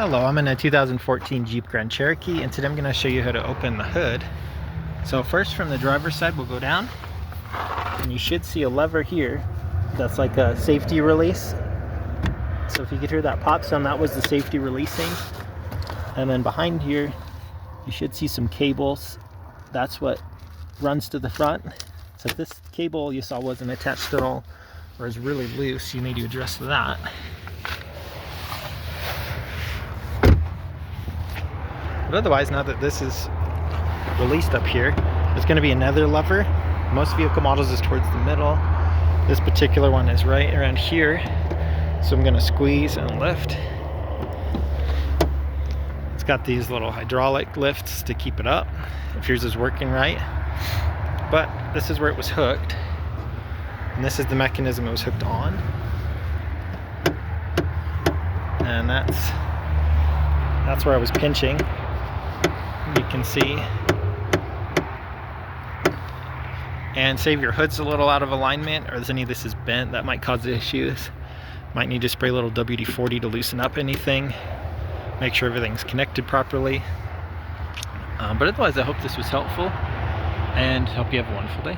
Hello, I'm in a 2014 Jeep Grand Cherokee, and today I'm going to show you how to open the hood. So first, from the driver's side, we'll go down, and you should see a lever here that's like a safety release. So if you could hear that pop sound, that was the safety releasing. And then behind here, you should see some cables. That's what runs to the front. So if this cable you saw wasn't attached at all, or is really loose, you need to address that. But otherwise, now that this is released up here, there's going to be another lever. Most vehicle models is towards the middle. This particular one is right around here. So I'm going to squeeze and lift. It's got these little hydraulic lifts to keep it up, if yours is working right. But this is where it was hooked. And this is the mechanism it was hooked on. And that's where I was pinching. You can see. And say if your hood's a little out of alignment or any of this is bent, that might cause issues. Might need to spray a little WD-40 to loosen up anything. Make sure everything's connected properly. But otherwise, I hope this was helpful and hope you have a wonderful day.